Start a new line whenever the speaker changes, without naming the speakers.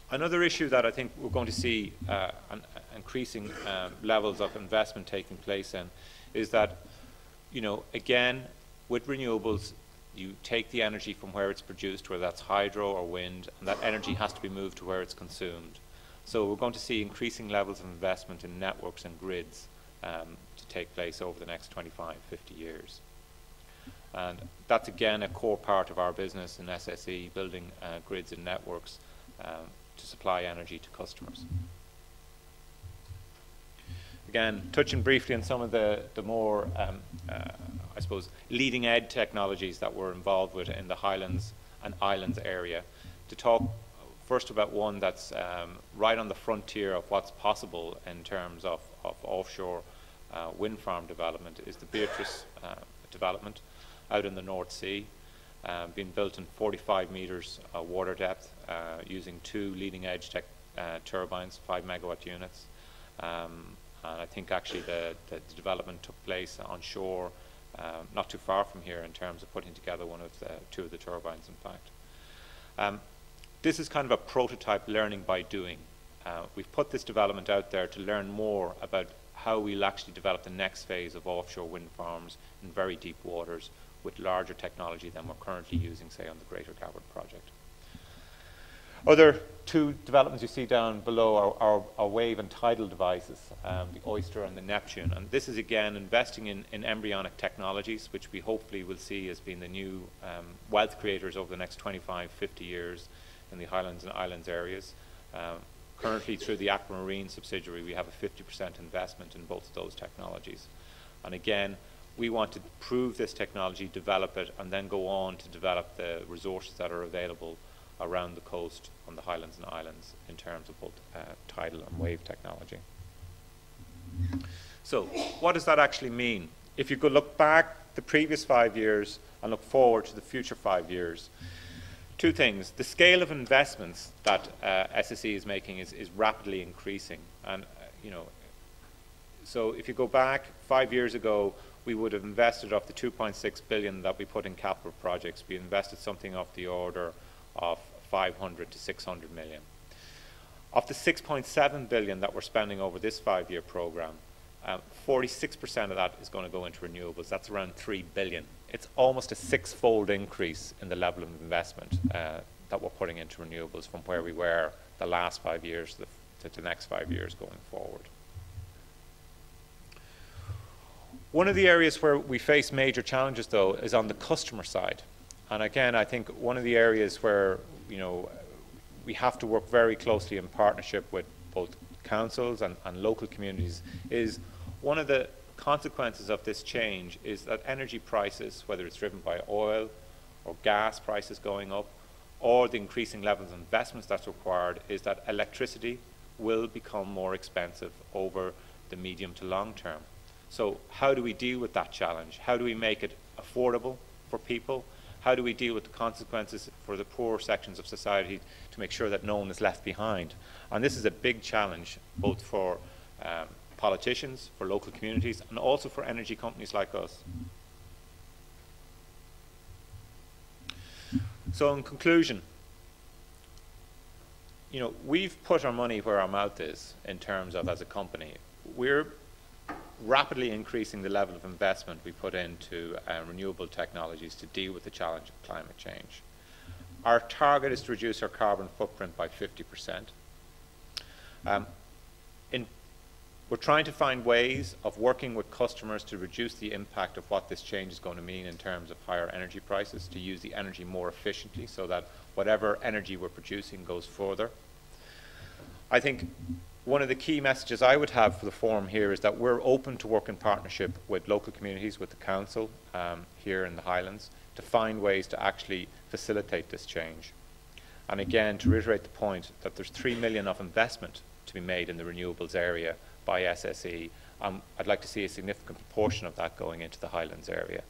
Another issue that I think we're going to see increasing levels of investment taking place in is that, again, with renewables, you take the energy from where it's produced, whether that's hydro or wind, and that energy has to be moved to where it's consumed. So we're going to see increasing levels of investment in networks and grids to take place over the next 25, 50 years. And that's, again, a core part of our business in SSE, building grids and networks to supply energy to customers. Again, touching briefly on some of the more, I suppose, leading edge technologies that we're involved with in the Highlands and Islands area. To talk first about one that's right on the frontier of what's possible in terms of offshore wind farm development is the Beatrice development out in the North Sea, being built in 45 meters water depth using 2 leading edge turbines, 5 megawatt units. And I think actually the development took place on shore not too far from here in terms of putting together 2 of the turbines, in fact. This is kind of a prototype learning by doing. We've put this development out there to learn more about how we'll actually develop the next phase of offshore wind farms in very deep waters with larger technology than we're currently using, say, on the Greater Garwood project. Other 2 developments you see down below are wave and tidal devices, the Oyster and the Neptune. And this is, again, investing in embryonic technologies, which we hopefully will see as being the new wealth creators over the next 25, 50 years in the Highlands and Islands areas. Currently, through the Aquamarine subsidiary, we have a 50% investment in both of those technologies. And again, we want to prove this technology, develop it, and then go on to develop the resources that are available around the coast on the Highlands and Islands in terms of both tidal and wave technology. So what does that actually mean? If you could look back the previous 5 years and look forward to the future 5 years, 2 things. The scale of investments that SSE is making is rapidly increasing. And, so if you go back 5 years ago, we would have invested of the 2.6 billion that we put in capital projects. We invested something of the order of 500 to 600 million. Of the 6.7 billion that we're spending over this 5-year program, 46% of that is going to go into renewables. That's around 3 billion. It's almost a 6-fold increase in the level of investment that we're putting into renewables from where we were the last 5 years to the next 5 years going forward. One of the areas where we face major challenges, though, is on the customer side. And again, I think one of the areas where we have to work very closely in partnership with both councils and local communities is one of the consequences of this change is that energy prices, whether it's driven by oil or gas prices going up, or the increasing levels of investments that's required, is that electricity will become more expensive over the medium to long term. So how do we deal with that challenge? How do we make it affordable for people? How do we deal with the consequences for the poorer sections of society to make sure that no one is left behind? And this is a big challenge, both for politicians, for local communities, and also for energy companies like us. So in conclusion, we've put our money where our mouth is in terms of, as a company, we're rapidly increasing the level of investment we put into renewable technologies to deal with the challenge of climate change. Our target is to reduce our carbon footprint by 50%. We're trying to find ways of working with customers to reduce the impact of what this change is going to mean in terms of higher energy prices, to use the energy more efficiently so that whatever energy we're producing goes further. I think one of the key messages I would have for the forum here is that we're open to work in partnership with local communities, with the council here in the Highlands, to find ways to actually facilitate this change. And again, to reiterate the point that there's 3 million of investment to be made in the renewables area by SSE. I'd like to see a significant proportion of that going into the Highlands area.